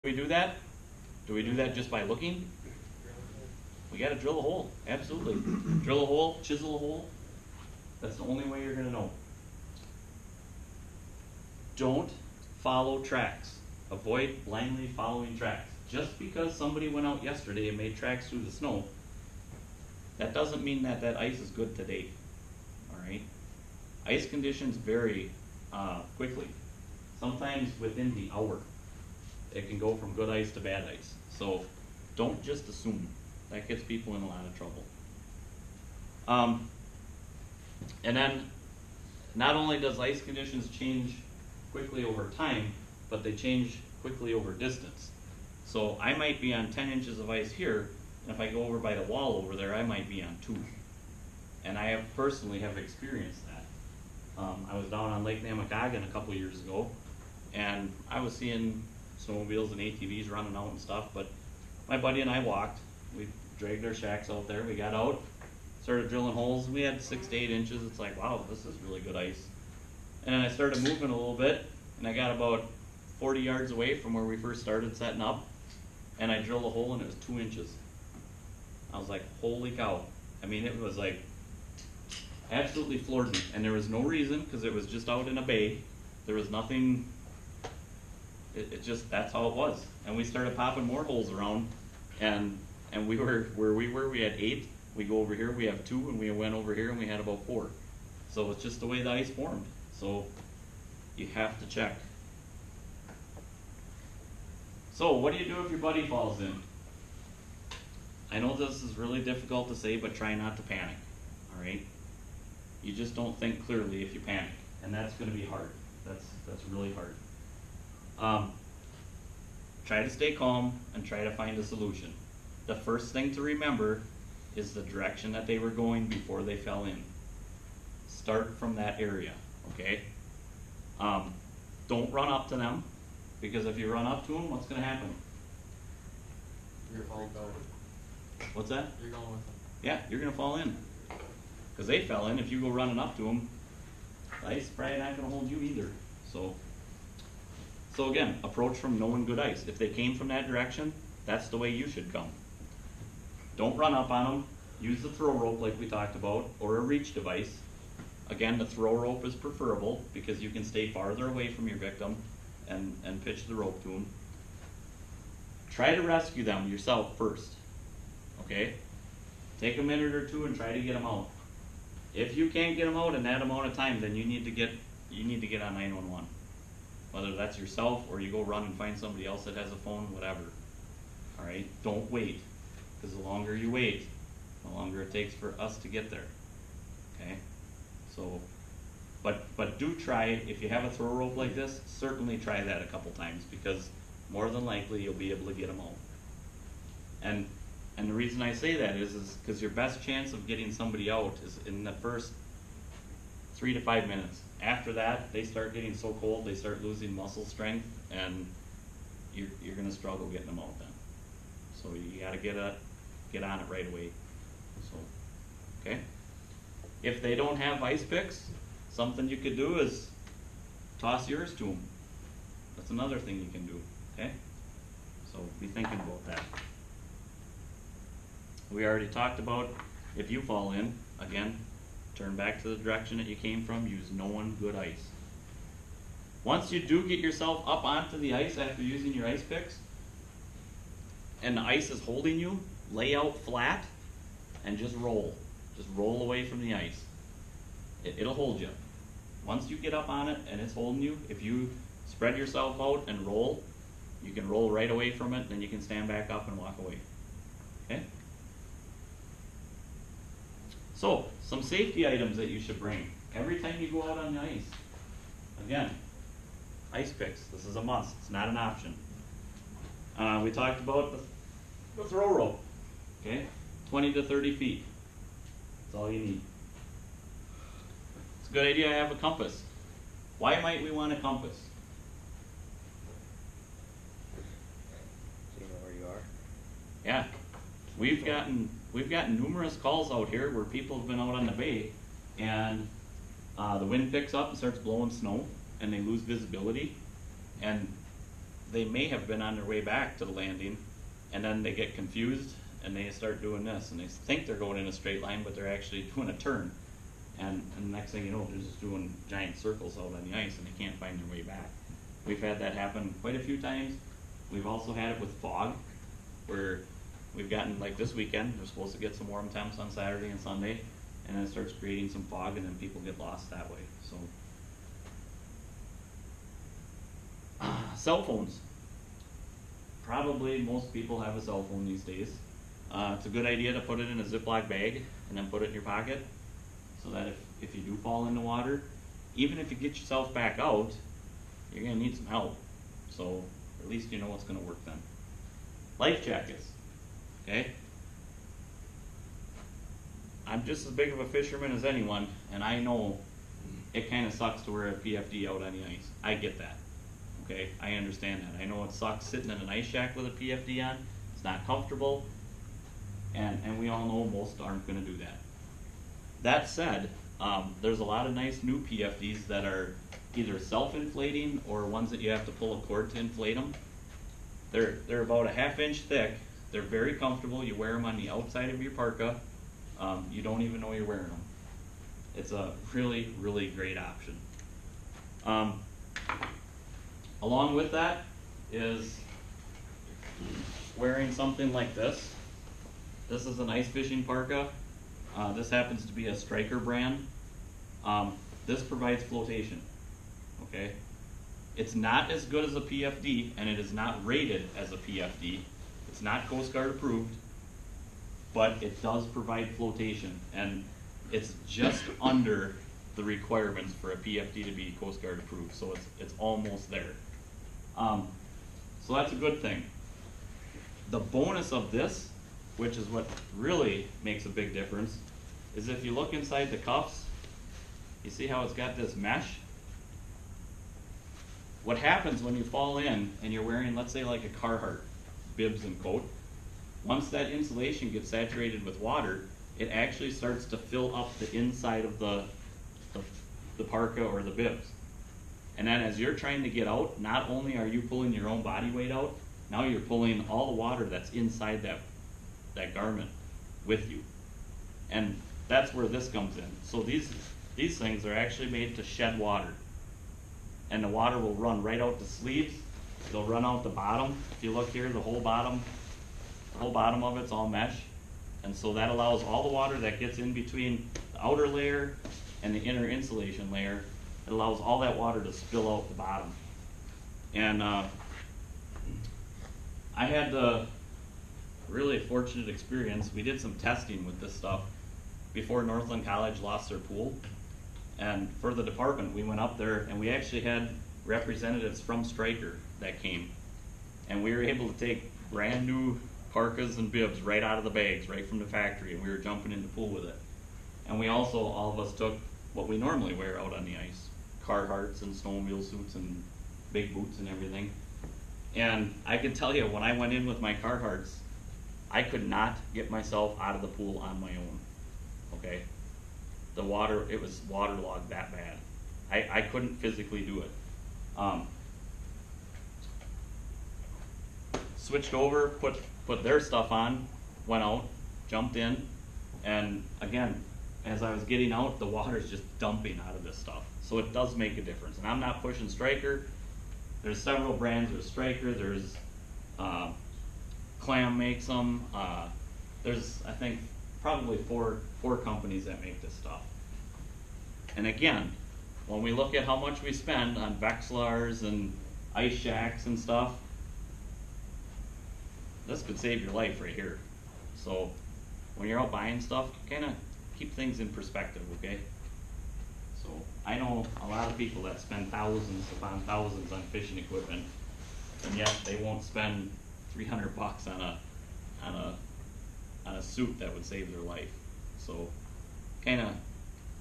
we do that? Do we do that just by looking? We gotta drill a hole, absolutely. Drill a hole, chisel a hole. That's the only way you're gonna know. Don't follow tracks. Avoid blindly following tracks. Just because somebody went out yesterday and made tracks through the snow, that doesn't mean that that ice is good today, all right? Ice conditions vary quickly, sometimes within the hour. It can go from good ice to bad ice. So don't just assume. That gets people in a lot of trouble. And then not only does ice conditions change quickly over time, but they change quickly over distance. So I might be on 10 inches of ice here, and if I go over by the wall over there, I might be on 2. And I have personally have experienced that. I was down on Lake Namakagon a couple years ago, and I was seeing snowmobiles and ATVs running out and stuff, but my buddy and I walked. We dragged our shacks out there. We got out, started drilling holes. We had 6 to 8 inches. It's like, wow, this is really good ice. And then I started moving a little bit, and I got about 40 yards away from where we first started setting up, and I drilled a hole, and it was 2 inches. I was like, holy cow. I mean, it was like, absolutely floored me. And there was no reason, because it was just out in a bay. There was nothing. It just, that's how it was. And we started popping more holes around, and we were, where we were, we had 8. We go over here, we have 2, and we went over here and we had about 4. So it's just the way the ice formed. So you have to check. So what do you do if your buddy falls in? I know this is really difficult to say, but try not to panic, all right? You just don't think clearly if you panic, and that's gonna be hard. That's really hard. Try to stay calm and try to find a solution. The first thing to remember is the direction that they were going before they fell in. Start from that area, okay? Don't run up to them, because if you run up to them, what's gonna happen? You're falling forward. What's that? You're going with them. Yeah, you're gonna fall in. Because they fell in. If you go running up to them, the ice is probably not gonna hold you either. So again, approach from knowing good ice. If they came from that direction, that's the way you should come. Don't run up on them. Use the throw rope like we talked about, or a reach device. Again, the throw rope is preferable because you can stay farther away from your victim and pitch the rope to them. Try to rescue them yourself first, okay? Take a minute or 2 and try to get them out. If you can't get them out in that amount of time, then you need to get on 911. Whether that's yourself or you go run and find somebody else that has a phone, whatever. All right, don't wait, because the longer you wait, the longer it takes for us to get there. Okay, so, but do try it. If you have a throw rope like this, certainly try that a couple times, because more than likely you'll be able to get them out. And the reason I say that is because your best chance of getting somebody out is in the first 3 to 5 minutes. After that, they start getting so cold, they start losing muscle strength, and you're gonna struggle getting them out then. So you gotta get on it right away. So, okay. If they don't have ice picks, something you could do is toss yours to them. That's another thing you can do, okay? So be thinking about that. We already talked about if you fall in, again, turn back to the direction that you came from, use known good ice. Once you do get yourself up onto the ice after using your ice picks, and the ice is holding you, lay out flat and just roll. Just roll away from the ice. It'll hold you. Once you get up on it and it's holding you, if you spread yourself out and roll, you can roll right away from it, then you can stand back up and walk away. Okay? So, some safety items that you should bring every time you go out on the ice. Again, ice picks. This is a must. It's not an option. We talked about the throw rope. Okay, 20 to 30 feet. That's all you need. It's a good idea to have a compass. Why might we want a compass? So you know where you are. Yeah, we've gotten numerous calls out here where people have been out on the bay, and the wind picks up and starts blowing snow, and they lose visibility, and they may have been on their way back to the landing, and then they get confused and they start doing this, and they think they're going in a straight line, but they're actually doing a turn. And the next thing you know, they're just doing giant circles out on the ice and they can't find their way back. We've had that happen quite a few times. We've also had it with fog, where we've gotten, like this weekend, we're supposed to get some warm temps on Saturday and Sunday, and then it starts creating some fog and then people get lost that way, so. Cell phones. Probably most people have a cell phone these days. It's a good idea to put it in a Ziploc bag and then put it in your pocket, so that if you do fall in the water, even if you get yourself back out, you're gonna need some help. So at least you know what's gonna work then. Life jackets, okay? I'm just as big of a fisherman as anyone, and I know it kinda sucks to wear a PFD out on the ice. I get that, okay? I understand that. I know it sucks sitting in an ice shack with a PFD on. It's not comfortable, and we all know most aren't gonna do that. That said, there's a lot of nice new PFDs that are either self-inflating or ones that you have to pull a cord to inflate them. They're about a 1/2 inch thick. They're very comfortable. You wear them on the outside of your parka. You don't even know you're wearing them. It's a really, really great option. Along with that is wearing something like this. This is an ice fishing parka. This happens to be a Striker brand. This provides flotation, okay? It's not as good as a PFD, and it is not rated as a PFD. It's not Coast Guard approved, but it does provide flotation, and it's just under the requirements for a PFD to be Coast Guard approved, so it's almost there. So that's a good thing. The bonus of this, which is what really makes a big difference, is if you look inside the cuffs, you see how it's got this mesh? What happens when you fall in and you're wearing, let's say like a Carhartt bibs and coat, once that insulation gets saturated with water, it actually starts to fill up the inside of the parka or the bibs. And then as you're trying to get out, not only are you pulling your own body weight out, now you're pulling all the water that's inside that garment with you. And that's where this comes in. So these things are actually made to shed water. And the water will run right out the sleeves. They'll run out the bottom. If you look here, the whole bottom of it's all mesh. And so that allows all the water that gets in between the outer layer and the inner insulation layer, it allows all that water to spill out the bottom. And I had the really fortunate experience. We did some testing with this stuff before Northland College lost their pool. And for the department, we went up there and we actually had representatives from Striker that came. And we were able to take brand new parkas and bibs right out of the bags, right from the factory, and we were jumping in the pool with it. And we also, all of us took what we normally wear out on the ice, Carhartts and snowmobile suits and big boots and everything. And I can tell you, when I went in with my Carhartts, I could not get myself out of the pool on my own, okay? The water, it was waterlogged that bad. I couldn't physically do it. Switched over, put their stuff on, went out, jumped in, and again, as I was getting out, the water's just dumping out of this stuff. So it does make a difference. And I'm not pushing Striker. There's several brands. There's Striker, there's Clam makes them. There's, I think, probably four companies that make this stuff. And again, when we look at how much we spend on Vexilars and ice shacks and stuff, this could save your life right here. So when you're out buying stuff, kind of keep things in perspective, okay? So I know a lot of people that spend thousands upon thousands on fishing equipment, and yet they won't spend $300 on a suit that would save their life. So kind of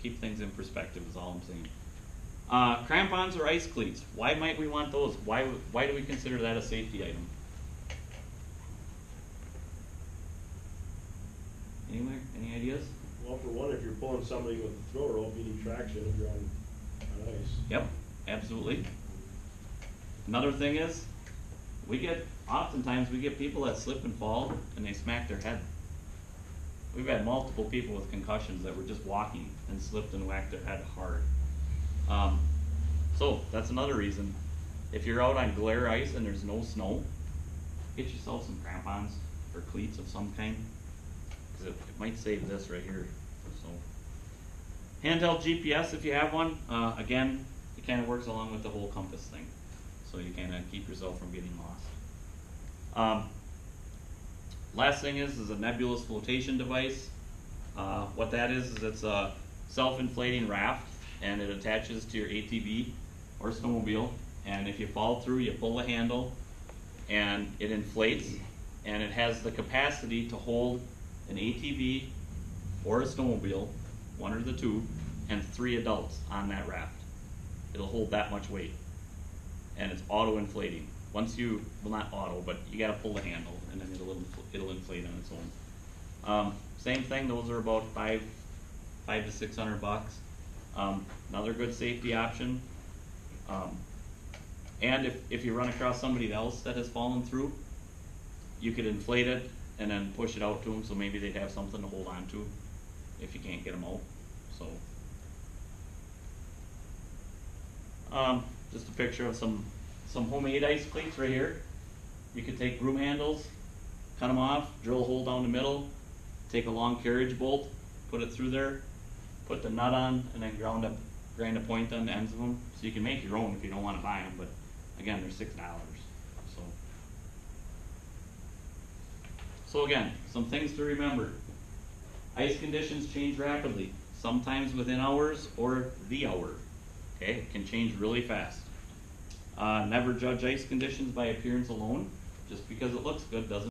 keep things in perspective is all I'm saying. Crampons or ice cleats, why might we want those? Why do we consider that a safety item? Anywhere? Any ideas? Well, for one, if you're pulling somebody with a throw rope, you need traction if you're on ice. Yep, absolutely. Another thing is, Oftentimes we get people that slip and fall and they smack their head. We've had multiple people with concussions that were just walking and slipped and whacked their head hard. So that's another reason. If you're out on glare ice and there's no snow, get yourself some crampons or cleats of some kind, because it might save this right here. So, handheld GPS if you have one. Again, it kind of works along with the whole compass thing, so you kind of keep yourself from getting lost. Last thing is a nebulous flotation device. What that is it's a self-inflating raft, and it attaches to your ATV or snowmobile, and if you fall through, you pull the handle and it inflates, and it has the capacity to hold an ATV or a snowmobile, one or the two, and 3 adults on that raft. It'll hold that much weight, and it's auto-inflating. Well, not auto, but you gotta pull the handle, and then it'll inflate on its own. Same thing, those are about $500 to $600. Another good safety option. And if you run across somebody else that has fallen through, you could inflate it and then push it out to them, so maybe they'd have something to hold on to if you can't get them out. So, just a picture of some homemade ice cleats right here. You could take broom handles, cut them off, drill a hole down the middle, take a long carriage bolt, put it through there, put the nut on, and then grind a point on the ends of them. So you can make your own if you don't want to buy them, but again, they're $6. So again, some things to remember. Ice conditions change rapidly, sometimes within hours or the hour. Okay, it can change really fast. Never judge ice conditions by appearance alone. Just because it looks good doesn't